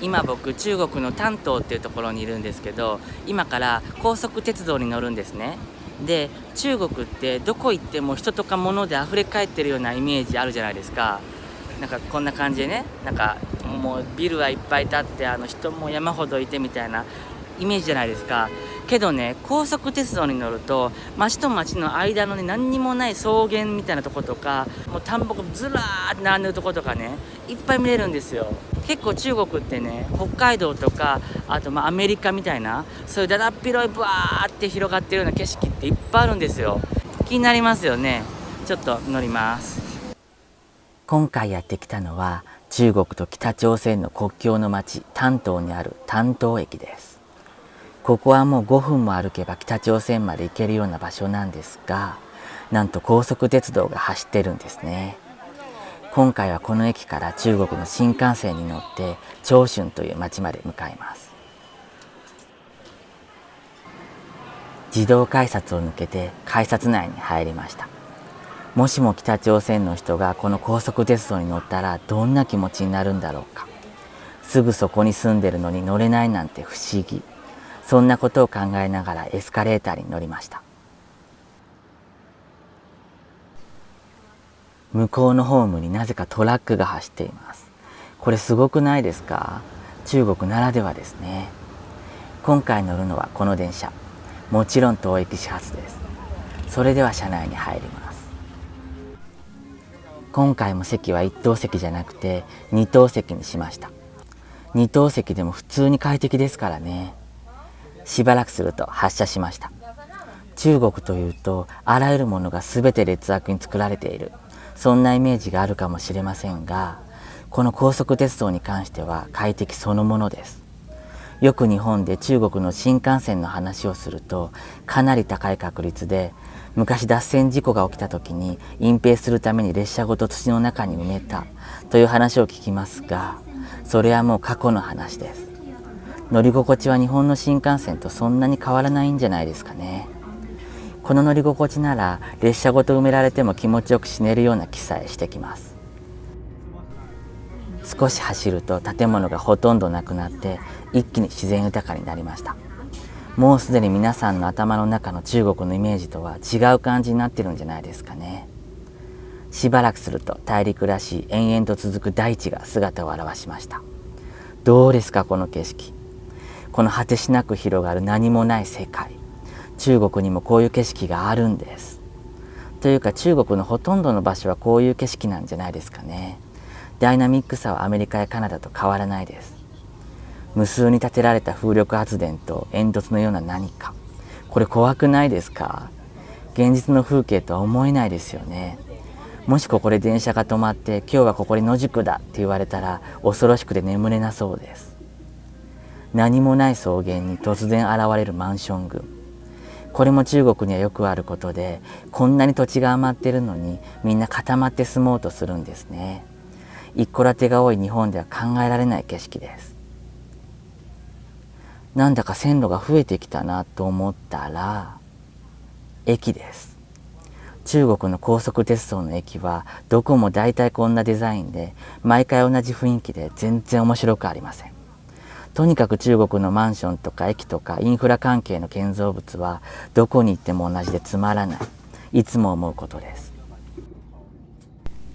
今僕中国の丹東っていうところにいるんですけど、今から高速鉄道に乗るんですね。で、中国ってどこ行っても人とか物で溢れ返ってるようなイメージあるじゃないですか。なんかこんな感じでね、なんかもうビルはいっぱい建って、人も山ほどいてみたいなイメージじゃないですか。けどね、高速鉄道に乗ると町と町の間のね、何にもない草原みたいなとことか、もう田んぼがずらーって並んでるとことかね、いっぱい見れるんですよ。結構中国ってね、北海道とか、あとアメリカみたいな、そういうだだっ広いブワーって広がってるような景色っていっぱいあるんですよ。気になりますよね。ちょっと乗ります。今回やってきたのは中国と北朝鮮の国境の町丹東にある丹東駅です。ここはもう5分も歩けば北朝鮮まで行けるような場所なんですが、なんと高速鉄道が走ってるんですね。今回はこの駅から中国の新幹線に乗って長春という町まで向かいます。自動改札を抜けて改札内に入りました。もしも北朝鮮の人がこの高速鉄道に乗ったらどんな気持ちになるんだろうか。すぐそこに住んでるのに乗れないなんて不思議。そんなことを考えながらエスカレーターに乗りました。向こうのホームになぜかトラックが走っています。これすごくないですか？中国ならではですね。今回乗るのはこの電車。もちろん東駅始発です。それでは車内に入ります。今回も席は一等席じゃなくて二等席にしました。二等席でも普通に快適ですからね。しばらくすると発車しました。中国というとあらゆるものが全て劣悪に作られている、そんなイメージがあるかもしれませんが、この高速鉄道に関しては快適そのものです。よく日本で中国の新幹線の話をすると、かなり高い確率で昔脱線事故が起きた時に隠蔽するために列車ごと土の中に埋めたという話を聞きますが、それはもう過去の話です。乗り心地は日本の新幹線とそんなに変わらないんじゃないですかね。この乗り心地なら列車ごと埋められても気持ちよく死ねるような気さえしてきます。少し走ると建物がほとんどなくなって一気に自然豊かになりました。もうすでに皆さんの頭の中の中国のイメージとは違う感じになってるんじゃないですかね。しばらくすると大陸らしい延々と続く大地が姿を現しました。どうですかこの景色。この果てしなく広がる何もない世界。中国にもこういう景色があるんです。というか中国のほとんどの場所はこういう景色なんじゃないですかね。ダイナミックさはアメリカやカナダと変わらないです。無数に建てられた風力発電と煙突のような何か。これ怖くないですか？現実の風景とは思えないですよね。もしここで電車が止まって今日はここで野宿だって言われたら恐ろしくて眠れなそうです。何もない草原に突然現れるマンション群。これも中国にはよくあることで、こんなに土地が余ってるのにみんな固まって住もうとするんですね。一戸建てが多い日本では考えられない景色です。なんだか線路が増えてきたなと思ったら、駅です。中国の高速鉄道の駅はどこも大体こんなデザインで、毎回同じ雰囲気で全然面白くありません。とにかく中国のマンションとか駅とかインフラ関係の建造物はどこに行っても同じでつまらない、いつも思うことです。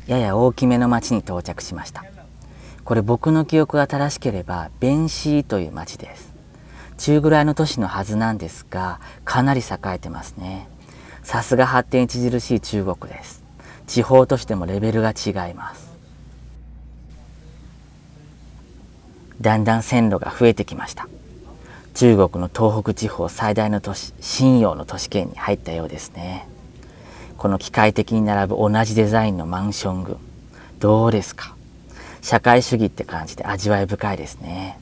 やや大きめの町に到着しました。これ僕の記憶が正しければ弁シーという町です。中ぐらいの都市のはずなんですが、かなり栄えてますね。さすが発展著しい中国です。地方としてもレベルが違います。だんだん線路が増えてきました。中国の東北地方最大の都市、瀋陽の都市圏に入ったようですね。この機械的に並ぶ同じデザインのマンション群、どうですか？社会主義って感じで味わい深いですね。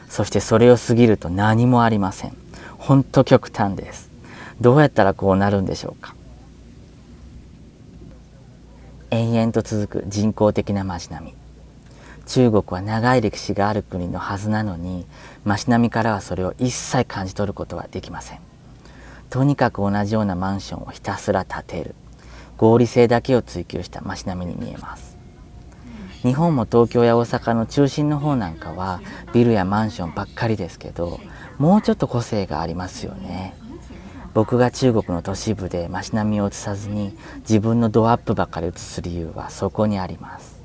そしてそれを過ぎると何もありません。ほんと極端です。どうやったらこうなるんでしょうか。延々と続く人工的な街並み。中国は長い歴史がある国のはずなのに、街並みからはそれを一切感じ取ることはできません。とにかく同じようなマンションをひたすら建てる、合理性だけを追求した街並みに見えます。日本も東京や大阪の中心の方なんかはビルやマンションばっかりですけど、もうちょっと個性がありますよね。僕が中国の都市部で街並みを映さずに自分のドアップばかり映す理由はそこにあります。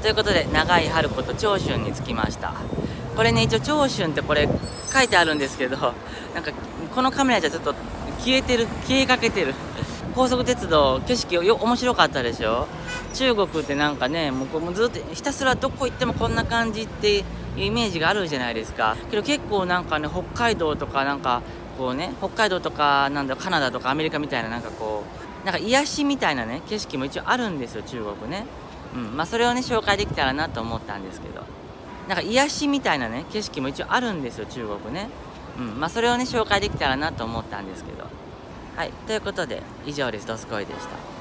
ということで、長井春子と長春に着きました。これね、一応長春ってこれ書いてあるんですけど、なんかこのカメラじゃちょっと消えかけてる。高速鉄道景色面白かったでしょ。中国ってなんかね、もうずっとひたすらどこ行ってもこんな感じっていうイメージがあるじゃないですか。けど結構なんかね、北海道とかなんかこうね、北海道とかなんだカナダとかアメリカみたいななんかこうなんか癒しみたいなね景色も一応あるんですよ、中国ね。まあそれをね紹介できたらなと思ったんですけど、なんか癒しみたいなね景色も一応あるんですよ、中国ね。まあそれをね紹介できたらなと思ったんですけど、はい、ということで以上です。どすこいでした。